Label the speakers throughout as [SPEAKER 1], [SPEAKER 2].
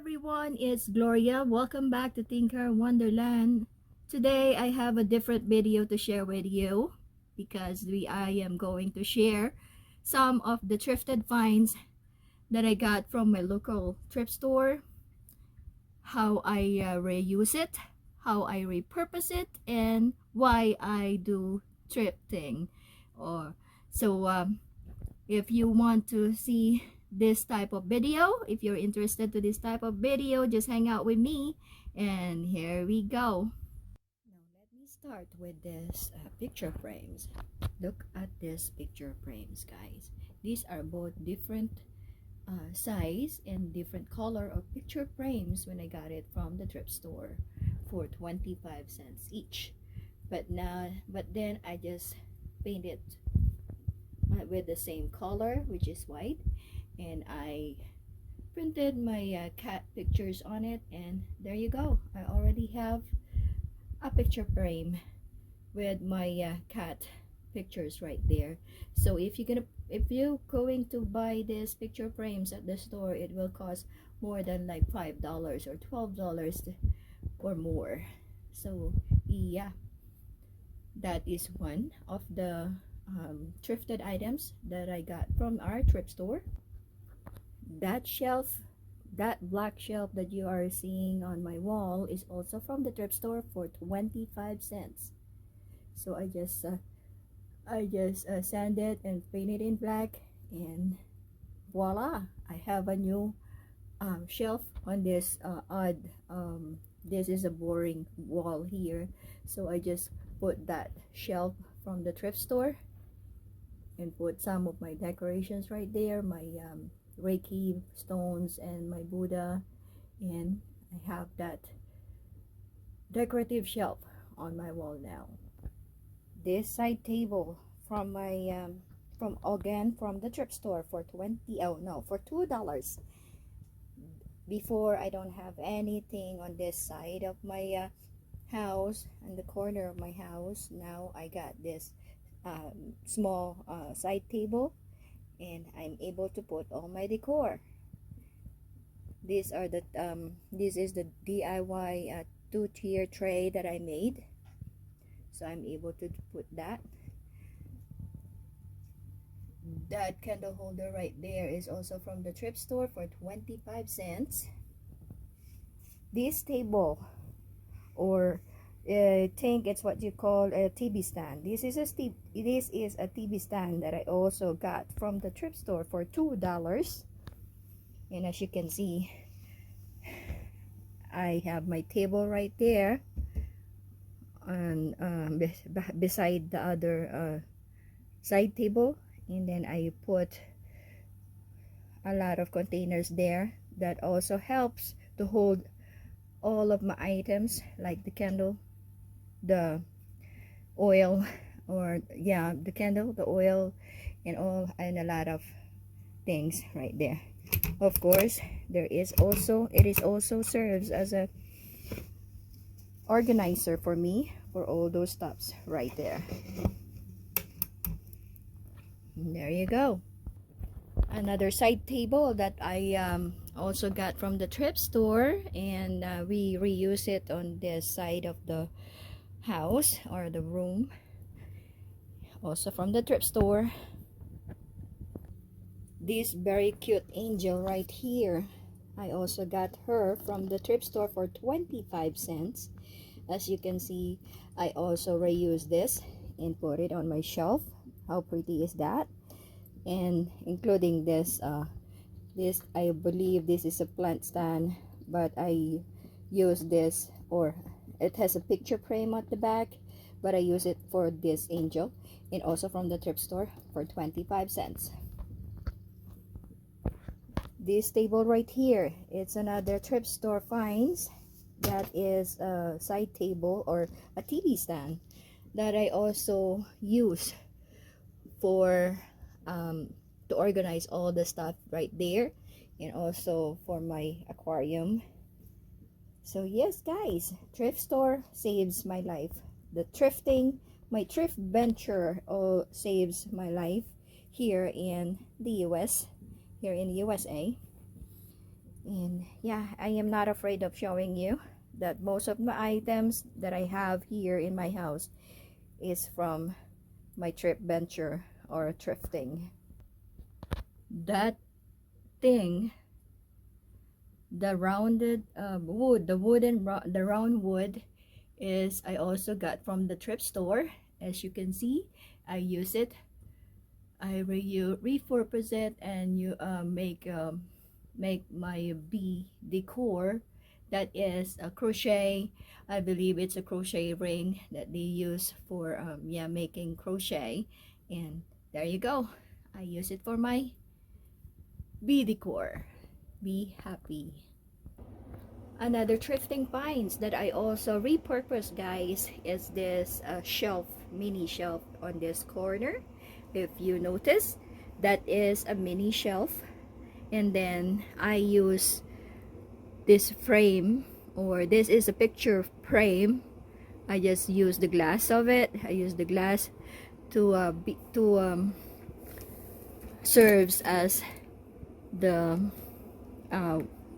[SPEAKER 1] everyone, it's Gloria. Welcome back to Tinker Wonderland. Today I have a different video to share with you because I am going to share some of the thrifted finds that I got from my local thrift store, how I reuse it, how I repurpose it, and why I do thrifting. Or if you want to see this type of video, if you're interested to this type of video, just hang out with me, and here we go. Now let me start with this picture frames. Look at these picture frames, guys. These are both different size and different color of picture frames when I got it from the thrift store for 25 cents each. But then I just painted with the same color, which is white, and I printed my cat pictures on it, and there you go. I already have a picture frame with my cat pictures right there. So if you're going to buy these picture frames at the store, it will cost more than like $5 or $12 or more. So yeah, that is one of the thrifted items that I got from our thrift store. That shelf, that black shelf that you are seeing on my wall, is also from the thrift store for 25 cents. So I just sanded and painted in black, and voila, I have a new shelf on this this is a boring wall here, so I just put that shelf from the thrift store and put some of my decorations right there, my Reiki stones and my Buddha, and I have that decorative shelf on my wall now. This side table from my from the thrift store for $2. Before, I don't have anything on this side of my house, in the corner of my house. Now I got this small side table, and I'm able to put all my decor. These are the this is the DIY 2-tier tray that I made, so I'm able to put that. That candle holder right there is also from the thrift store for 25 cents. This table, or I think it's what you call a TV stand. This is a TV stand that I also got from the thrift store for $2. And as you can see, I have my table right there, and beside the other side table, and then I put a lot of containers there that also helps to hold all of my items, like the candle, the oil, or yeah, the candle, the oil, and a lot of things right there. Of course, it also serves as a organizer for me for all those stuffs right there. And there you go. Another side table that I also got from the thrift store, and we reuse it on this side of the house or the room, also from the thrift store. This very cute angel right here, I also got her from the thrift store for 25 cents. As you can see, I also reuse this and put it on my shelf. How pretty is that? And including this I believe this is a plant stand, but I use this, or it has a picture frame at the back, but I use it for this angel, and also from the thrift store for 25 cents. This table right here, it's another thrift store finds. That is a side table, or a TV stand, that I also use for to organize all the stuff right there, and also for my aquarium. So yes, guys, thrift store saves my life. The thrifting, my thrift venture, all saves my life here in the US, here in the USA. And yeah, I am not afraid of showing you that most of my items that I have here in my house is from my trip venture or thrifting. That thing, the rounded wood, the round wood, is I also got from the thrift store. As you can see, I use it, I repurpose it, and you make my bee decor. That is a crochet. I believe it's a crochet ring that they use for yeah, making crochet. And there you go, I use it for my bee decor. Be happy. Another thrifting finds that I also repurpose, guys, is this shelf, mini shelf on this corner. If you notice, that is a mini shelf, and then I use this frame, or this is a picture frame. I just use the glass of it. I use the glass to serves as the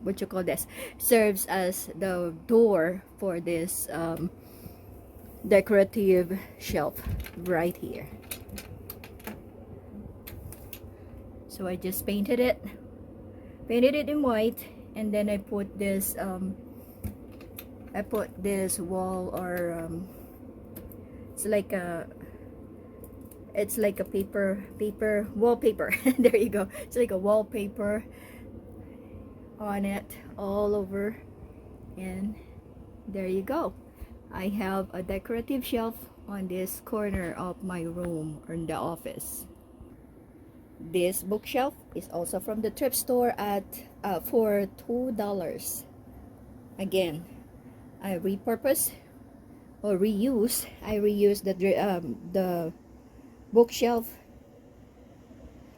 [SPEAKER 1] what you call this, serves as the door for this decorative shelf right here. So I just painted it in white, and then I put this wall, or it's like a paper wallpaper. There you go, it's like a wallpaper on it all over, and there you go. I have a decorative shelf on this corner of my room or in the office. This bookshelf is also from the thrift store at for $2. Again, I repurpose or reuse. I reuse the bookshelf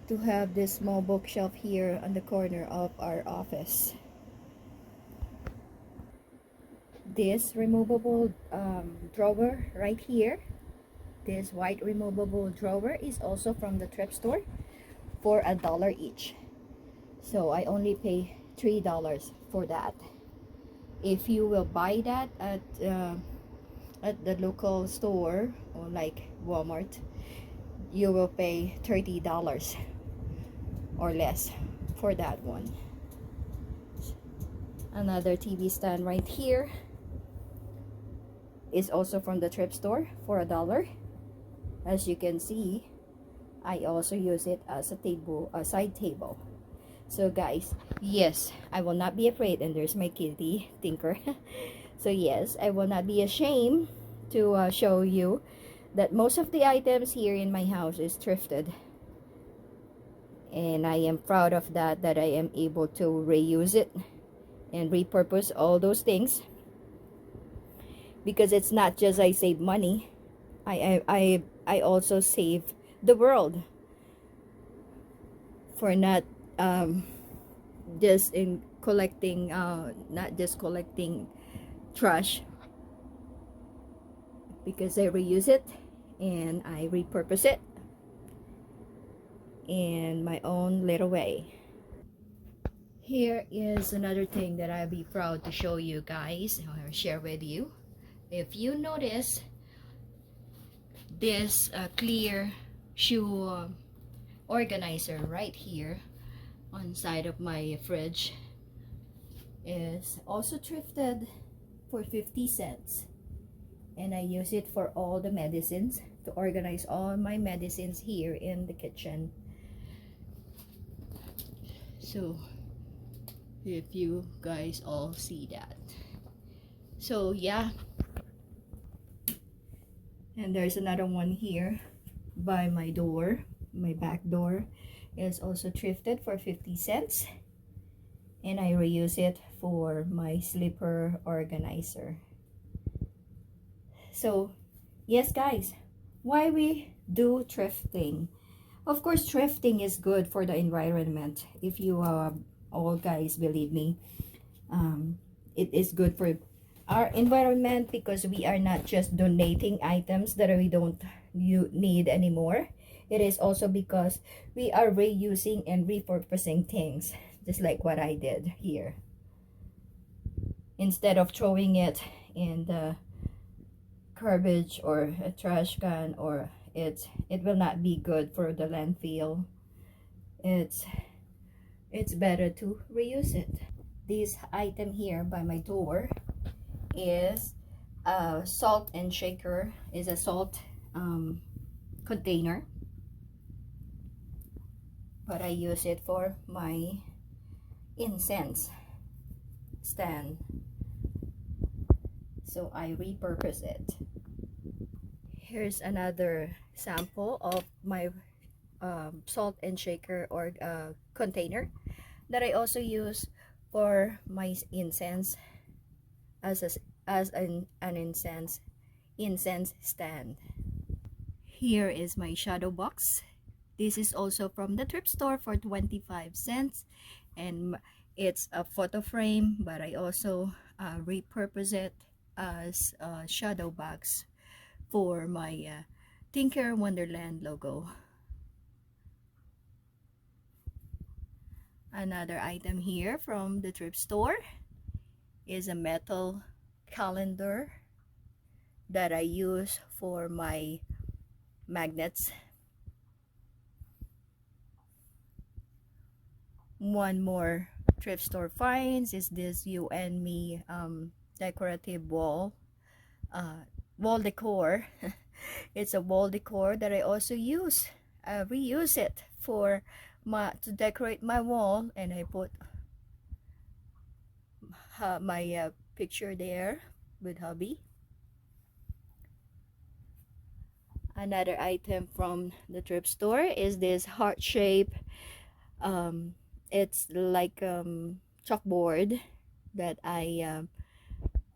[SPEAKER 1] to have this small bookshelf here on the corner of our office. This removable drawer right here, this white removable drawer, is also from the thrift store for $1 each. So I only pay $3 for that. If you will buy that at the local store, or like Walmart, you will pay $30 or less for that one. Another TV stand right here is also from the thrift store for $1. As you can see, I also use it as a table, a side table. So guys, yes, I will not be afraid. And there's my kitty Tinker. So yes, I will not be ashamed to show you that most of the items here in my house is thrifted, and I am proud of that I am able to reuse it and repurpose all those things, because it's not just I save money, I also save the world for not just in collecting not just collecting trash, because I reuse it and I repurpose it in my own little way. Here is another thing that I'll be proud to show you guys, or share with you. If you notice, this clear shoe organizer right here on side of my fridge is also thrifted for 50 cents. And I use it for all the medicines, to organize all my medicines here in the kitchen. So if you guys all see that. So yeah, and there's another one here by my door. My back door is also thrifted for 50 cents, and I reuse it for my slipper organizer. So yes guys, why we do thrifting? Of course, thrifting is good for the environment. If you all guys believe me, it is good for our environment, because we are not just donating items that we don't need anymore. It is also because we are reusing and repurposing things just like what I did here. Instead of throwing it in the garbage or a trash can, or it will not be good for the landfill. It's better to reuse it. This item here by my door is a salt and shaker. Is a salt container, but I use it for my incense stand, so I repurpose it. Here's another sample of my salt and shaker or container that I also use for my incense as an incense stand. Here is my shadow box. This is also from the thrift store for 25 cents, and it's a photo frame, but I also repurpose it as a shadow box for my Tinker Wonderland logo. Another item here from the thrift store is a metal calendar that I use for my magnets. One more thrift store finds is this You and Me decorative wall decor. It's a wall decor that I also use, reuse it for to decorate my wall, and I put my picture there with hubby. Another item from the thrift store is this heart shape. It's like chalkboard that I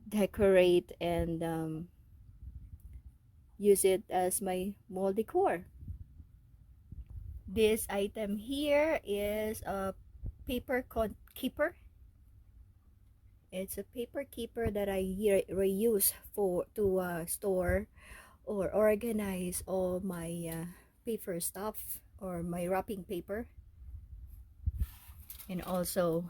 [SPEAKER 1] decorate and use it as my wall decor. This item here is a paper keeper. It's a paper keeper that I reuse to store or organize all my paper stuff or my wrapping paper. And also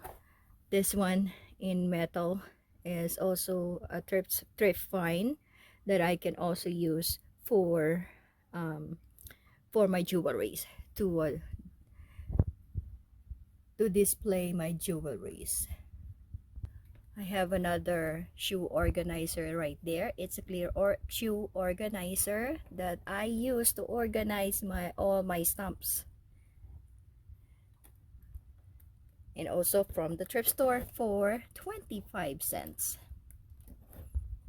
[SPEAKER 1] this one in metal is also a thrift find that I can also use for my jewelries, to display my jewelries. I have another shoe organizer right there. It's a clear shoe organizer that I use to organize all my stamps. And also from the thrift store for 25 cents.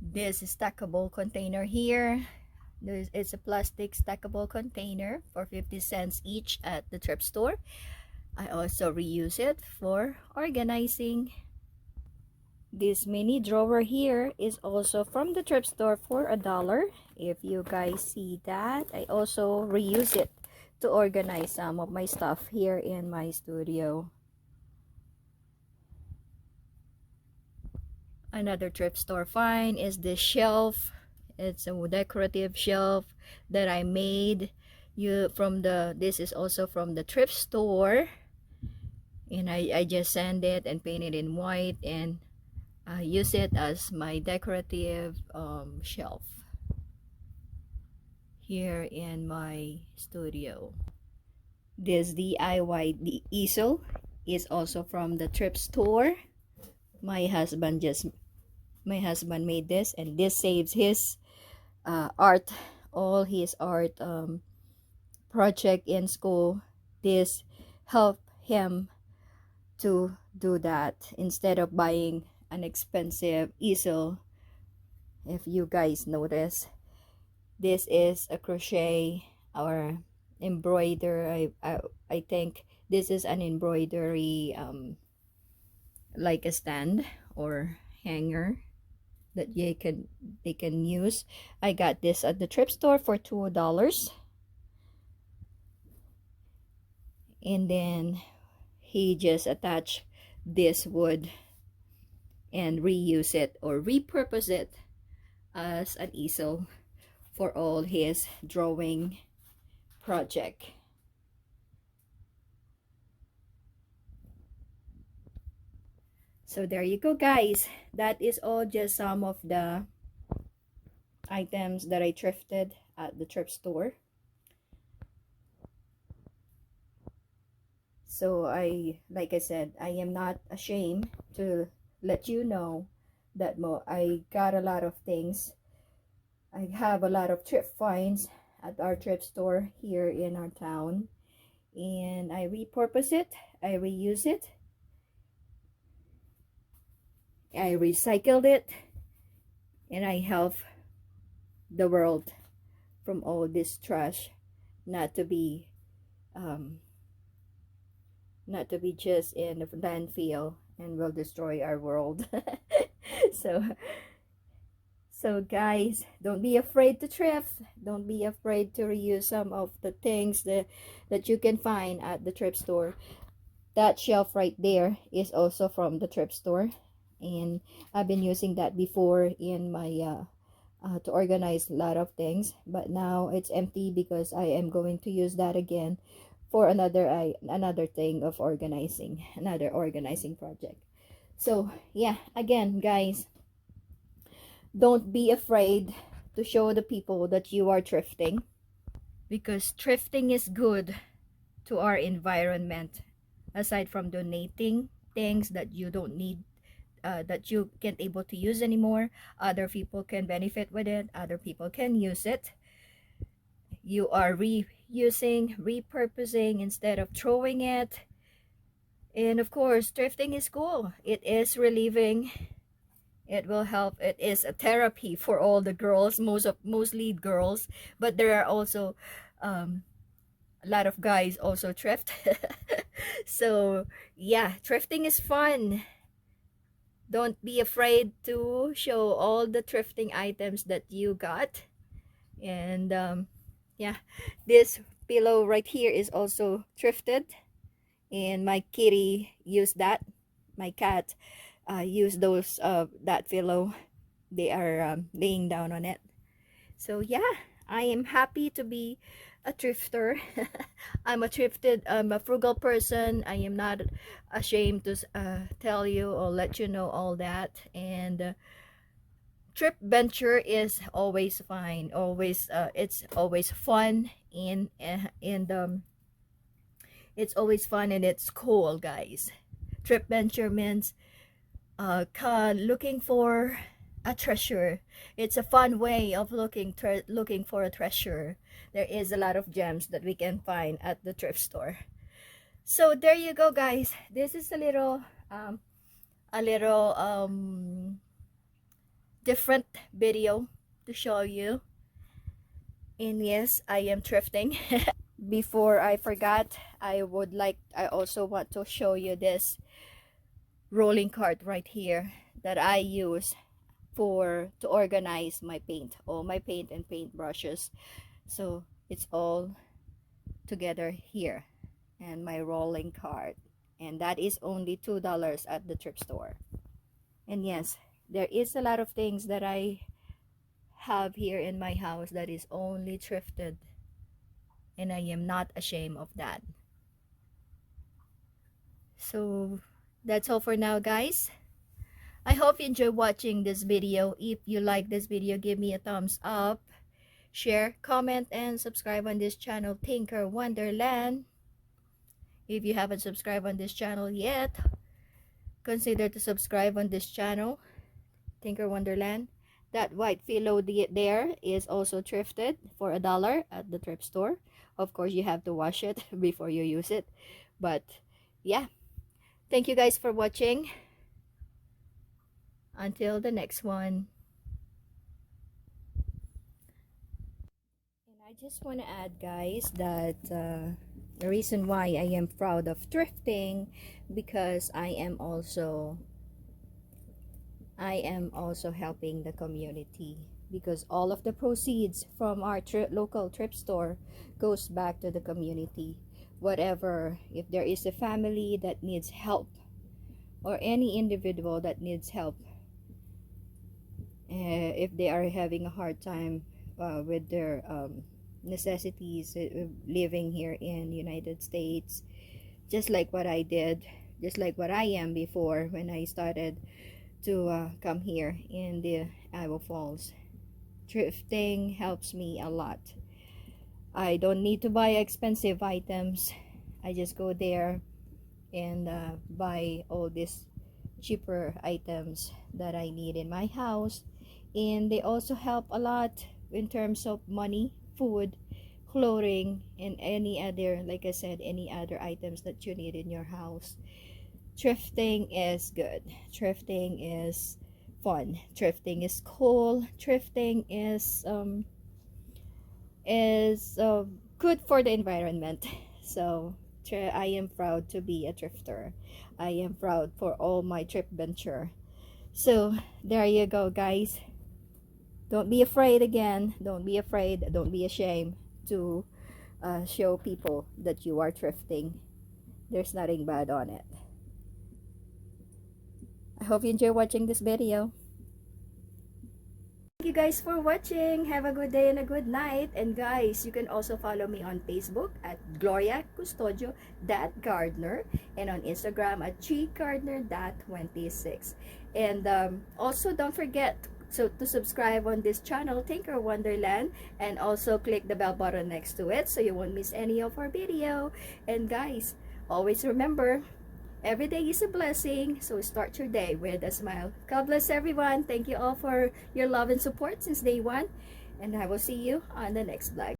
[SPEAKER 1] This stackable container here. It's a plastic stackable container for 50 cents each at the thrift store. I also reuse it for organizing. This mini drawer here is also from the thrift store for $1. If you guys see that, I also reuse it to organize some of my stuff here in my studio. Another thrift store find is this shelf. It's a decorative shelf that I made. This is also from the thrift store, and I just sand it and paint it in white and use it as my decorative shelf here in my studio. This DIY easel is also from the thrift store. My husband made this, and this saves his all his art project in school. This helped him to do that instead of buying an expensive easel. If you guys notice, this is a crochet or embroider. I think this is an embroidery like a stand or hanger that they can use. I got this at the thrift store for $2, and then he just attached this wood and reuse it or repurpose it as an easel for all his drawing project. So there you go, guys. That is all just some of the items that I thrifted at the thrift store. So like I said, I am not ashamed to let you know that I got a lot of things. I have a lot of thrift finds at our thrift store here in our town, and I repurpose it, I reuse it, I recycled it, and I help the world from all this trash not to be um, not to be just in the landfill and will destroy our world. so so guys, don't be afraid to thrift. Don't be afraid to reuse some of the things that you can find at the thrift store. That shelf right there is also from the thrift store, and I've been using that before in my to organize a lot of things, but now it's empty because I am going to use that again for another thing of organizing, another organizing project. So yeah, again guys, don't be afraid to show the people that you are thrifting, because thrifting is good to our environment. Aside from donating things that you don't need, that you can't able to use anymore, other people can benefit with it, other people can use it. You are reusing, repurposing instead of throwing it. And of course, thrifting is cool. It is relieving. It will help. It is a therapy for all the girls, mostly girls, but there are also a lot of guys also thrift. So yeah, thrifting is fun. Don't be afraid to show all the thrifting items that you got. And yeah, this pillow right here is also thrifted, and my kitty used that. My cat used those that pillow. They are laying down on it. So yeah, I am happy to be a thrifter. I'm a frugal person. I am not ashamed to tell you or let you know all that. And trip venture is always fine. Always, it's always fun, and it's always fun and it's cool, guys. Trip venture means looking for a treasure. It's a fun way of looking for a treasure. There is a lot of gems that we can find at the thrift store. So there you go, guys. This is a little different video to show you. And yes, I am thrifting. Before I forgot, I also want to show you this rolling cart right here that I use to organize my paint, all my paint and paint brushes. So it's all together here, and my rolling cart, and that is only $2 at the thrift store. And yes, there is a lot of things that I have here in my house that is only thrifted, and I am not ashamed of that. So that's all for now, guys. I hope you enjoy watching this video. If you like this video, give me a thumbs up, share, comment, and subscribe on this channel, Tinker Wonderland. If you haven't subscribed on this channel yet, consider to subscribe on this channel, Tinker Wonderland. That white pillow there is also thrifted for $1 at the thrift store. Of course, you have to wash it before you use it. But yeah, thank you guys for watching. Until the next one. And I just want to add, guys, that the reason why I am proud of thrifting, because I am also helping the community, because all of the proceeds from our local thrift store goes back to the community. Whatever, if there is a family that needs help or any individual that needs help, if they are having a hard time with their necessities living here in United States, just like what I did, just like what I am before when I started to come here in the Iowa Falls. Thrifting helps me a lot. I don't need to buy expensive items. I just go there and buy all these cheaper items that I need in my house. And they also help a lot in terms of money, food, clothing, and any other, like I said, any other items that you need in your house. Thrifting is good. Thrifting is fun. Thrifting is cool. Thrifting is good for the environment. So I am proud to be a thrifter. I am proud for all my thrift venture. So there you go, guys. Don't be afraid again. Don't be afraid. Don't be ashamed to show people that you are thrifting. There's nothing bad on it. I hope you enjoy watching this video. Thank you guys for watching. Have a good day and a good night. And guys, you can also follow me on Facebook at gloriacustodio.gardner and on Instagram at gardner.26. And also don't forget to subscribe on this channel, Tinker Wonderland, and also click the bell button next to it so you won't miss any of our video. And guys, always remember, every day is a blessing, so start your day with a smile. God bless everyone. Thank you all for your love and support since day one, and I will see you on the next vlog.